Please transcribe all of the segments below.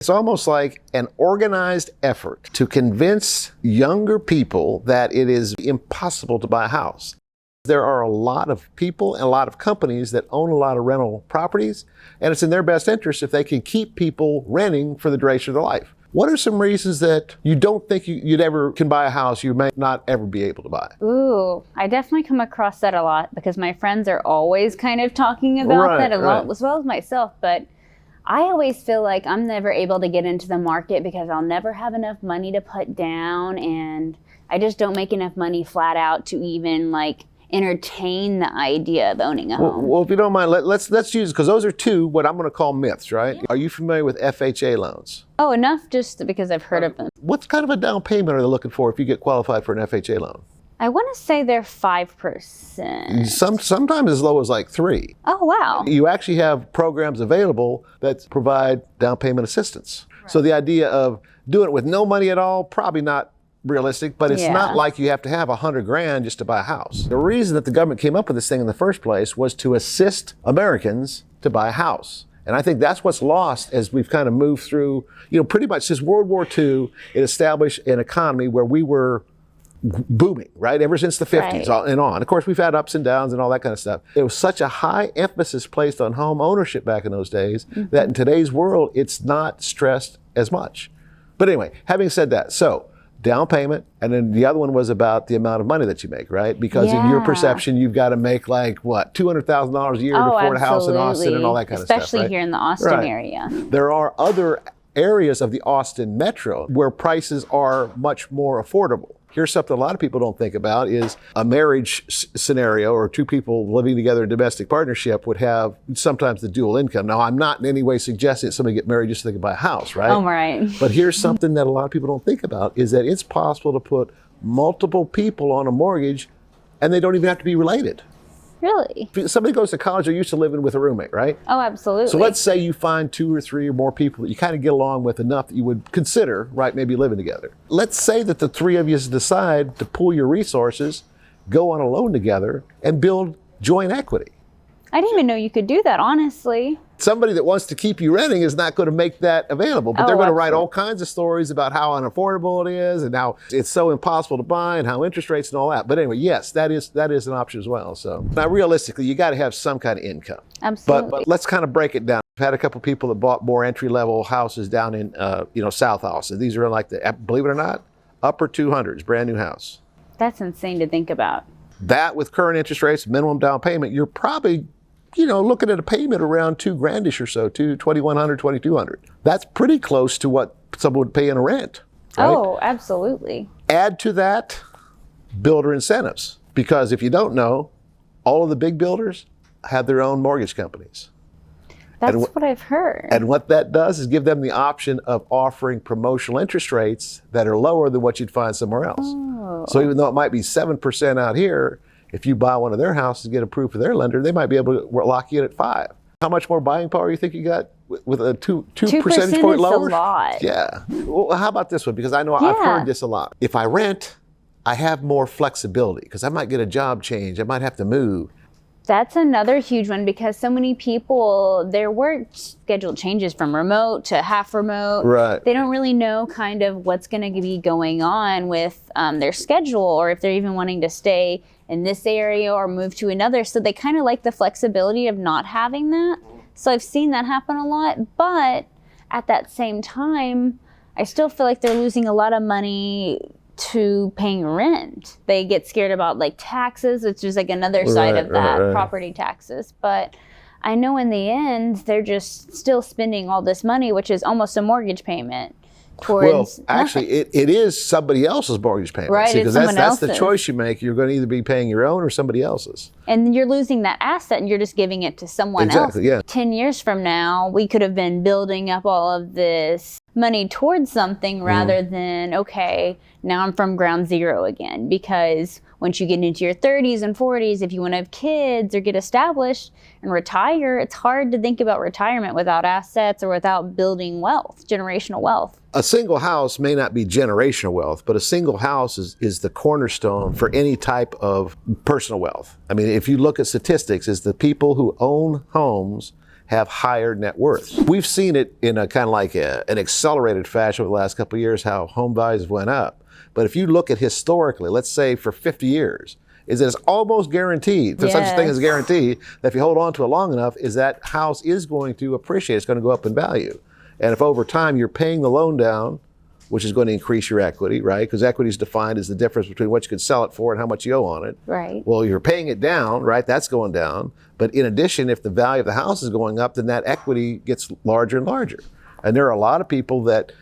It's almost like an organized effort to convince younger people that it is impossible to buy a house. There are a lot of people and a lot of companies that own a lot of rental properties, and it's in their best interest if they can keep people renting for the duration of their life. What are some reasons that you don't think you'd ever can buy a house you may not ever be able to buy? Ooh, I definitely come across that a lot because my friends are always kind of talking about that a lot, as well as myself. But I always feel like I'm never able to get into the market because I'll never have enough money to put down, and I just don't make enough money flat out to even entertain the idea of owning a home. Well, if you don't mind, let's use, because those are two what I'm going to call myths, right? Yeah. Are you familiar with FHA loans? Oh, enough just because I've heard of them. What kind of a down payment are they looking for if you get qualified for an FHA loan? I want to say they're 5%. Sometimes as low as 3%. Oh, wow. You actually have programs available that provide down payment assistance. Right. So the idea of doing it with no money at all, probably not realistic, but it's not like you have to have $100,000 just to buy a house. The reason that the government came up with this thing in the first place was to assist Americans to buy a house. And I think that's what's lost as we've kind of moved through, pretty much since World War II, it established an economy where we were booming, right? Ever since the 50s and on. Of course, we've had ups and downs and all that kind of stuff. There was such a high emphasis placed on home ownership back in those days that in today's world, it's not stressed as much. But anyway, having said that, so down payment, and then the other one was about the amount of money that you make, right? Because in your perception, you've got to make $200,000 a year to afford a house in Austin and all that kind of stuff, especially here in the Austin area. There are other areas of the Austin metro where prices are much more affordable. Here's something a lot of people don't think about is a marriage scenario or two people living together in domestic partnership would have sometimes the dual income. Now, I'm not in any way suggesting that somebody get married just so they can buy a house, right? Oh, right. But here's something that a lot of people don't think about is that it's possible to put multiple people on a mortgage and they don't even have to be related. Really? If somebody goes to college, they're used to living with a roommate, right? Oh, absolutely. So let's say you find 2 or 3 or more people that you kind of get along with enough that you would consider, right, maybe living together. Let's say that the 3 of you decide to pool your resources, go on a loan together, and build joint equity. I didn't even know you could do that, honestly. Somebody that wants to keep you renting is not going to make that available, but they're going to write all kinds of stories about how unaffordable it is and how it's so impossible to buy and how interest rates and all that. But anyway, yes, that is an option as well. So now realistically, you got to have some kind of income. Absolutely. But let's kind of break it down. I've had a couple people that bought more entry-level houses down in South Austin. These are believe it or not, upper 200s, brand new house. That's insane to think about. That with current interest rates, minimum down payment, you're probably looking at a payment around $2,000-ish or so, $2,100, $2,200. That's pretty close to what someone would pay in a rent. Right? Oh, absolutely. Add to that builder incentives, because if you don't know, all of the big builders have their own mortgage companies. That's what I've heard. And what that does is give them the option of offering promotional interest rates that are lower than what you'd find somewhere else. Oh. So even though it might be 7% out here, if you buy one of their houses and get approved for their lender, they might be able to lock you in at 5%. How much more buying power you think you got with a 2 percentage point lower? 2% is a lot. Yeah. Well, how about this one? Because I know I've heard this a lot. If I rent, I have more flexibility because I might get a job change. I might have to move. That's another huge one because so many people, their work schedule changes from remote to half remote. Right. They don't really know kind of what's going to be going on with their schedule or if they're even wanting to stay in this area or move to another. So they kind of like the flexibility of not having that. So I've seen that happen a lot. But at that same time, I still feel like they're losing a lot of money to paying rent. They get scared about taxes, which is another side of that, property taxes. But I know in the end, they're just still spending all this money, which is almost a mortgage payment. Towards actually, it is somebody else's mortgage payment. Right, because that's the choice you make. You're going to either be paying your own or somebody else's. And you're losing that asset and you're just giving it to someone else. Yeah. 10 years from now, we could have been building up all of this money towards something rather than, okay, now I'm from ground zero again. Because once you get into your 30s and 40s, if you want to have kids or get established and retire, it's hard to think about retirement without assets or without building wealth, generational wealth. A single house may not be generational wealth, but a single house is the cornerstone for any type of personal wealth. I mean, if you look at statistics, is the people who own homes have higher net worths. We've seen it in a kind of like an accelerated fashion over the last couple of years, how home values went up. But if you look at historically, let's say for 50 years, is that it's almost guaranteed, there's such a thing as a guarantee, that if you hold on to it long enough, is that house is going to appreciate, it's going to go up in value. And if over time you're paying the loan down, which is going to increase your equity, right? Because equity is defined as the difference between what you can sell it for and how much you owe on it. Right. Well, you're paying it down, right? That's going down. But in addition, if the value of the house is going up, then that equity gets larger and larger. And there are a lot of people that,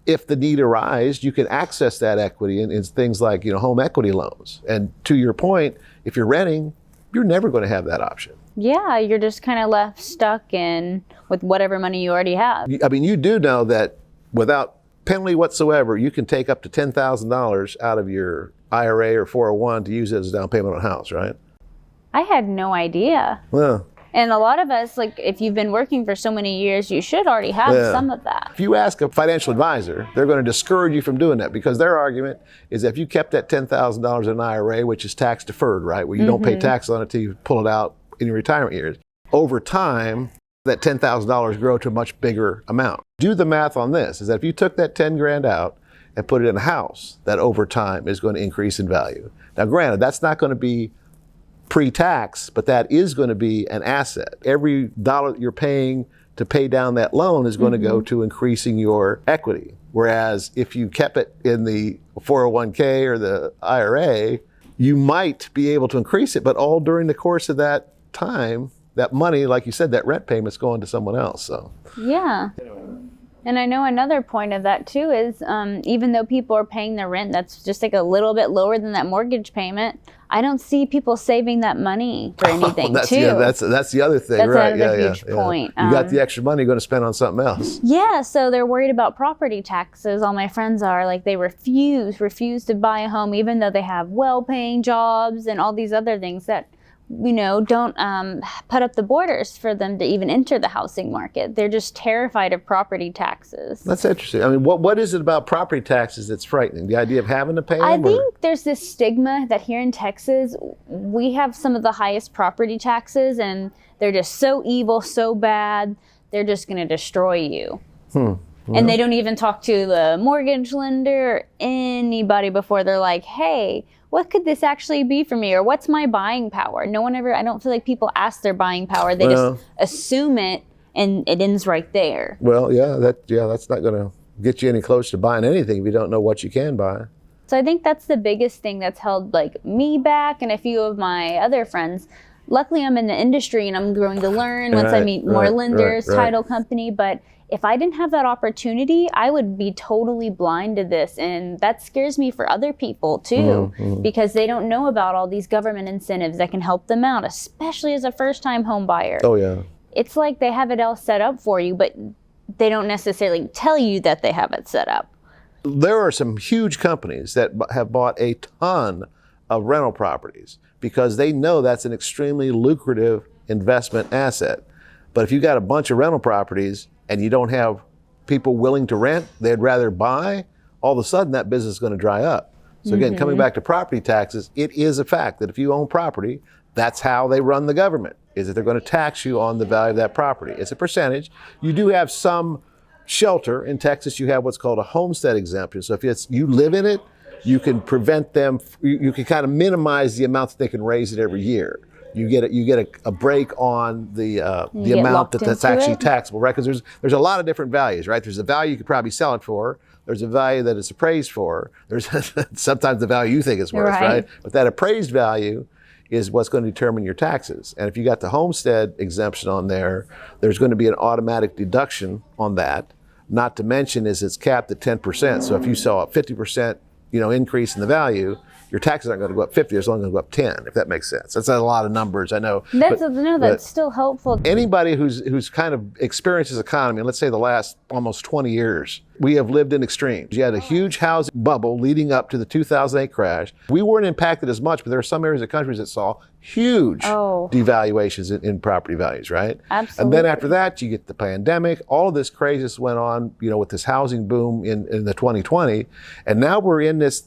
if the need arises, you can access that equity in things like, home equity loans. And to your point, if you're renting, you're never going to have that option. Yeah, you're just kind of left stuck with whatever money you already have. I mean, you do know that without penalty whatsoever, you can take up to $10,000 out of your IRA or 401 to use it as a down payment on a house, right? I had no idea. Well, and a lot of us, like, if you've been working for so many years, you should already have some of that. If you ask a financial advisor, they're going to discourage you from doing that, because their argument is that if you kept that $10,000 in an IRA, which is tax deferred, right, where you don't pay tax on it until you pull it out in your retirement years, over time, that $10,000 grow to a much bigger amount. Do the math on this, is that if you took that 10 grand out and put it in a house, that over time is going to increase in value. Now, granted, that's not going to be pre-tax, but that is going to be an asset. Every dollar that you're paying to pay down that loan is going to go to increasing your equity. Whereas if you kept it in the 401k or the IRA, you might be able to increase it, but all during the course of that time, that money, like you said, that rent payment's going to someone else. So yeah. And I know another point of that too is even though people are paying their rent, that's just like a little bit lower than that mortgage payment. I don't see people saving that money for anything too. Yeah, that's the other thing, that's right? Another huge point. You got the extra money you're going to spend on something else. Yeah, so they're worried about property taxes. All my friends are like, they refuse to buy a home, even though they have well-paying jobs and all these other things that don't put up the borders for them to even enter the housing market. They're just terrified of property taxes. That's interesting. I mean, what is it about property taxes that's frightening? The idea of having to pay them? I think there's this stigma that here in Texas, we have some of the highest property taxes, and they're just so evil, so bad, they're just going to destroy you. And they don't even talk to the mortgage lender or anybody before they're like, hey, what could this actually be for me? Or what's my buying power? I don't feel like people ask their buying power. They just assume it, and it ends right there. Well, that's not going to get you any closer to buying anything if you don't know what you can buy. So I think that's the biggest thing that's held like me back and a few of my other friends. Luckily, I'm in the industry and I'm going to learn once I meet more lenders, title company. But if I didn't have that opportunity, I would be totally blind to this. And that scares me for other people too, because they don't know about all these government incentives that can help them out, especially as a first-time home buyer. Oh, yeah. It's like they have it all set up for you, but they don't necessarily tell you that they have it set up. There are some huge companies that have bought a ton of rental properties because they know that's an extremely lucrative investment asset. But if you got a bunch of rental properties and you don't have people willing to rent, they'd rather buy, all of a sudden that business is going to dry up. So again, coming back to property taxes, it is a fact that if you own property, that's how they run the government, is that they're going to tax you on the value of that property. It's a percentage. You do have some shelter. In Texas, you have what's called a homestead exemption. So if you live in it, you can prevent them, you can kind of minimize the amount that they can raise it every year. You get a break on the amount that's actually taxable, right? Because there's a lot of different values, right? There's a value you could probably sell it for. There's a value that it's appraised for. There's sometimes the value you think it's worth, right? But that appraised value is what's going to determine your taxes. And if you got the homestead exemption on there, there's going to be an automatic deduction on that. Not to mention is it's capped at 10%. So if you saw a 50% increase in the value, your taxes aren't going to go up 50, it's only going to go up 10, if that makes sense. That's not a lot of numbers, I know. That's still helpful. Anybody who's kind of experienced this economy, let's say the last almost 20 years, we have lived in extremes. You had a huge housing bubble leading up to the 2008 crash. We weren't impacted as much, but there are some areas of countries that saw huge devaluations in property values, right? Absolutely. And then after that, you get the pandemic. All of this craziness went on, with this housing boom in the 2020, and now we're in this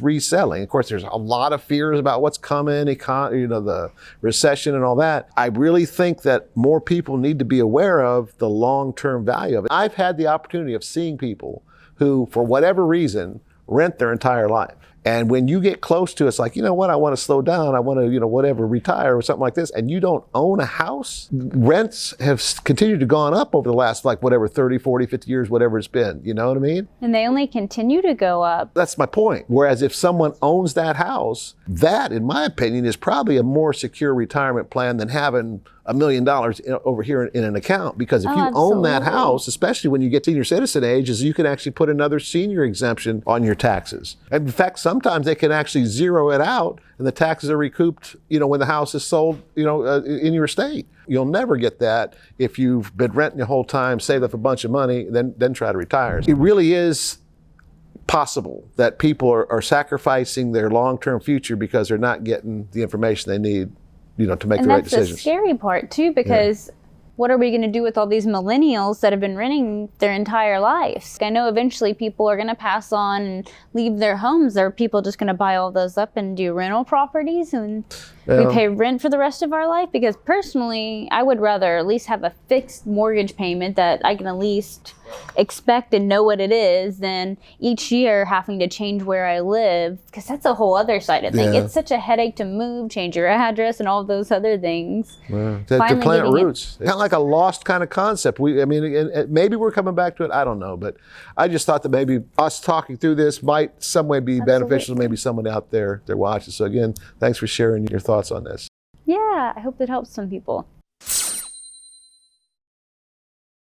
reselling. Of course, there's a lot of fears about what's coming, the recession and all that. I really think that more people need to be aware of the long-term value of it. I've had the opportunity of seeing people who, for whatever reason, rent their entire life. And when you get close to it, it's like, I want to slow down. I want to, retire or something like this. And you don't own a house. Rents have continued to gone up over the last, 30, 40, 50 years, whatever it's been. You know what I mean? And they only continue to go up. That's my point. Whereas if someone owns that house, that, in my opinion, is probably a more secure retirement plan than having $1 million over here in an account. Because if you own that house, especially when you get senior citizen age, is you can actually put another senior exemption on your taxes. And in fact, sometimes they can actually zero it out and the taxes are recouped, when the house is sold, in your estate. You'll never get that if you've been renting the whole time, saved up a bunch of money, then try to retire. It really is possible that people are sacrificing their long-term future because they're not getting the information they need, to make the right decisions. And that's the scary part too, because what are we going to do with all these millennials that have been renting their entire lives? I know eventually people are going to pass on and leave their homes. Are people just going to buy all those up and do rental properties and we pay rent for the rest of our life? Because personally, I would rather at least have a fixed mortgage payment that I can at least expect and know what it is than each year having to change where I live, because that's a whole other side of things. It's such a headache to move, change your address and all those other things. To plant roots. Kind of like a lost kind of concept. Maybe we're coming back to it. I don't know, but I just thought that maybe us talking through this might some way be beneficial to maybe someone out there watching. So again, thanks for sharing your thoughts on this. Yeah, I hope it helps some people.